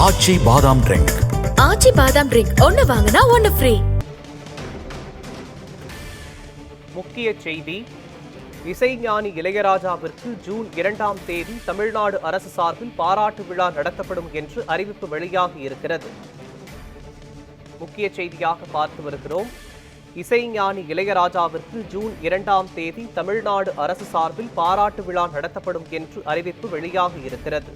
ஆச்சி பாதாம் ட்ரிங்க். ஆச்சி பாதாம் ட்ரிங்க் ஒன்னு வாங்கினா ஒன்னு ஃப்ரீ. முக்கிய செய்தி: இசைஞானி இளையராஜாவிற்கு ஜூன் 2ஆம் தேதி தமிழ்நாடு அரசு சார்பில் பாராட்டு விழா நடத்தப்படும் என்று அறிவிப்பு வெளியாகி இருக்கிறது. முக்கிய செய்தியாக பார்த்து வருகிறோம். இசைஞானி இளையராஜாவிற்கு ஜூன் 2ஆம் தேதி தமிழ்நாடு அரசு சார்பில் பாராட்டு விழா நடத்தப்படும் என்று அறிவிப்பு வெளியாகி இருக்கிறது.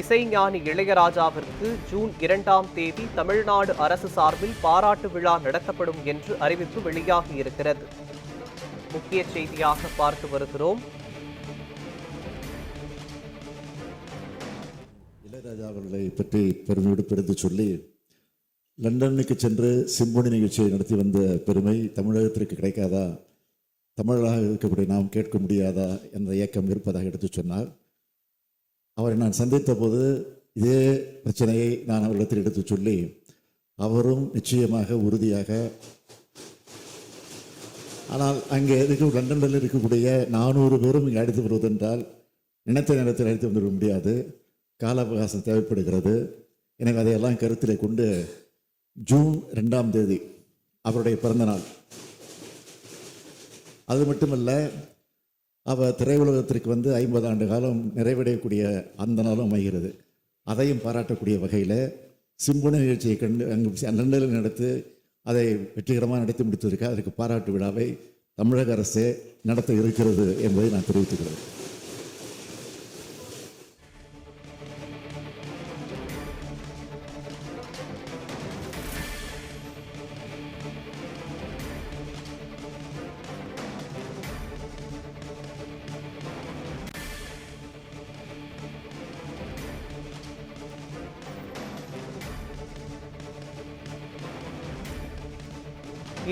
இசைஞானி இளையராஜாவிற்கு ஜூன் 2ஆம் தேதி தமிழ்நாடு அரசு சார்பில் பாராட்டு விழா நடத்தப்படும் என்று அறிவிப்பு வெளியாகி இருக்கிறது. முக்கிய செய்தியாக பார்த்து வருகிறோம். இளையராஜா அவர்களை பற்றி பெருமையோடு பெருத்து சொல்லி லண்டனுக்கு சென்று சிம்பொனி நிகழ்ச்சியை நடத்தி வந்த பெருமை தமிழகத்திற்கு கிடைக்காதா, தமிழராக இருக்கக்கூடிய நாம் கேட்க முடியாதா என்ற இயக்கம் இருப்பதாக எடுத்து சொன்னார். அவரை நான் சந்தித்த போது இதே பிரச்சனையை நான் அவரிடத்தில் எடுத்து சொல்லி அவரும் நிச்சயமாக உறுதியாக, ஆனால் அங்கே லண்டனில் இருக்கக்கூடிய 400 பேரும் இங்கே அழைத்து வருவதென்றால் நினைத்த நேரத்தில் அழைத்து வந்துவிட முடியாது, கால அவகாசம் தேவைப்படுகிறது. எனவே அதையெல்லாம் கருத்தில் கொண்டு ஜூன் 2ஆம் தேதி அவருடைய பிறந்தநாள். அது மட்டுமல்ல, அவர் திரையுலகத்திற்கு 50 ஆண்டு காலம் நிறைவடையக்கூடிய அந்த நாளும் அமைகிறது. அதையும் பாராட்டக்கூடிய வகையில் சிம்பொனி நிகழ்ச்சியை அங்கு லண்டனில் நடத்தி அதை வெற்றிகரமாக நடத்தி முடித்ததற்கு அதற்கு பாராட்டு விழாவை தமிழக அரசே நடத்த இருக்கிறது என்பதை நான் தெரிவித்துக்கிறேன்.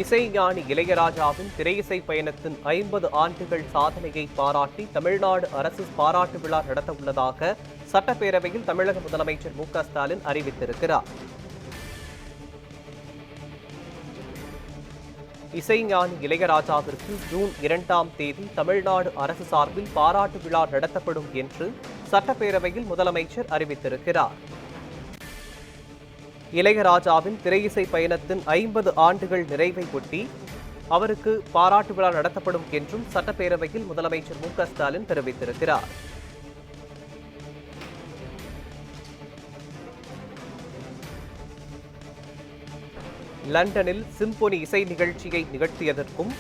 இசைஞானி இளையராஜாவின் திரையிசை பயணத்தின் 50 ஆண்டுகள் சாதனையை பாராட்டி தமிழ்நாடு அரசு பாராட்டு விழா நடத்த உள்ளதாக சட்டப்பேரவையில் தமிழக முதலமைச்சர் மு க ஸ்டாலின் அறிவித்திருக்கிறார். இசைஞானி இளையராஜாவிற்கு ஜூன் 2ஆம் தேதி தமிழ்நாடு அரசு சார்பில் பாராட்டு விழா நடத்தப்படும் என்று சட்டப்பேரவையில் முதலமைச்சர் அறிவித்திருக்கிறார். இளையராஜாவின் திரையிசை பயணத்தின் 50 ஆண்டுகள் நிறைவை ஒட்டி அவருக்கு பாராட்டு விழா நடத்தப்படும் என்றும் சட்டப்பேரவையில் முதலமைச்சர் மு க ஸ்டாலின் தெரிவித்திருக்கிறார். லண்டனில் சிம்பொனி இசை நிகழ்ச்சியை நிகழ்த்தியதற்கும்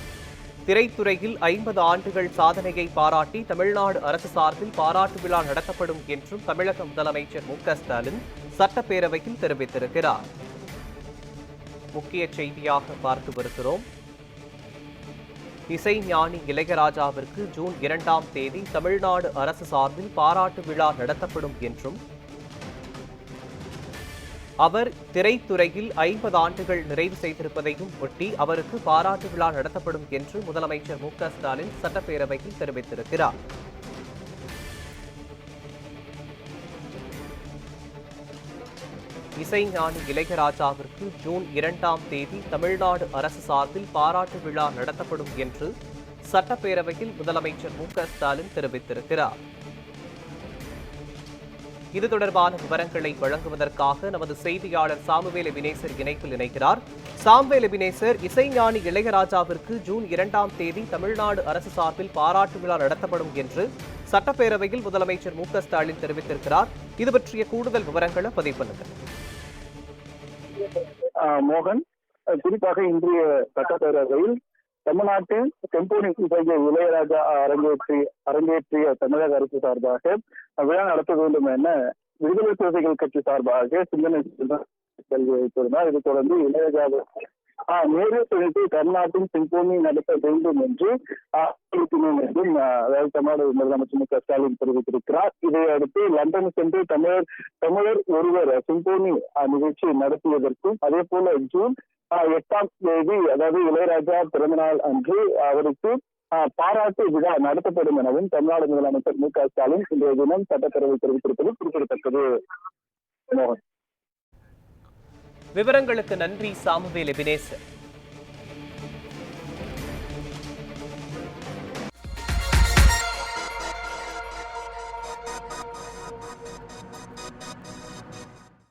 திரைத்துறையில் 50 ஆண்டுகள் சாதனையை பாராட்டி தமிழ்நாடு அரசு சார்பில் பாராட்டு விழா நடத்தப்படும் என்றும் தமிழக முதலமைச்சர் மு க ஸ்டாலின் சட்டப்பேரவையில் தெரிவித்திருக்கிறார். முக்கிய செய்தியாக பார்த்து வருகிறோம். இசைஞானி இளையராஜாவிற்கு ஜூன் 2ஆம் தேதி தமிழ்நாடு அரசு சார்பில் பாராட்டு விழா நடத்தப்படும் என்றும் அவர் திரைத்துறையில் 50 ஆண்டுகள் நிறைவு செய்திருப்பதையும் ஒட்டி அவருக்கு பாராட்டு விழா நடத்தப்படும் என்று முதலமைச்சர் மு க ஸ்டாலின் சட்டப்பேரவையில் தெரிவித்திருக்கிறார். இசைஞானி இளையராஜாவிற்கு ஜூன் 2ஆம் தேதி தமிழ்நாடு அரசு சார்பில் பாராட்டு விழா நடத்தப்படும் என்று சட்டப்பேரவையில் முதலமைச்சர் மு க ஸ்டாலின் தெரிவித்திருக்கிறார். இது தொடர்பான விவரங்களை வழங்குவதற்காக நமது செய்தியாளர் சாமுவேல் எபினேசர் இணைப்பில் இணைக்கிறார். சாமுவேல் எபினேசர், இசைஞானி இளையராஜாவிற்கு ஜூன் 2ஆம் தேதி தமிழ்நாடு அரசு சார்பில் பாராட்டு விழா நடத்தப்படும் என்று சட்டப்பேரவையில் முதலமைச்சர் மு க ஸ்டாலின் தெரிவித்திருக்கிறார். இது பற்றிய கூடுதல் விவரங்களை பதிவு பண்ணுங்கள். மோகன், குறிப்பாக இன்றைய சட்டப்பேரவையில் தமிழ்நாட்டின் செம்பொனி இசையை இளையராஜா அரங்கேற்றிய தமிழக அரசு சார்பாக விழா நடத்த வேண்டும் என விடுதலை சிறுத்தைகள் கட்சி சார்பாக சிந்தனை கேள்வி வைத்திருந்தார். இதை தொடர்ந்து இளையராஜா நேரில் தெரிவித்து தமிழ்நாட்டின் சிம்பொனி நடத்த வேண்டும் என்று என்றும் அதாவது தமிழ்நாடு முதலமைச்சர் மு க ஸ்டாலின் தெரிவித்திருக்கிறார். இதையடுத்து லண்டன் சென்று தமிழர் ஒருவர் சிம்பொனி நிகழ்ச்சி நடத்தியதற்கும் அதே போல ஜூன் 8ஆம் தேதி அதாவது இளையராஜா பிறந்தநாள் அன்று அவருக்கு பாராட்டு விழா நடத்தப்படும் எனவும் தமிழ்நாடு முதலமைச்சர் மு க ஸ்டாலின் இன்றைய தினம் சட்டப்பேரவை தெரிவித்திருப்பது குறிப்பிடத்தக்கது. மோகன், விவரங்களுக்கு நன்றி சாமுவேல் எபினேசர்.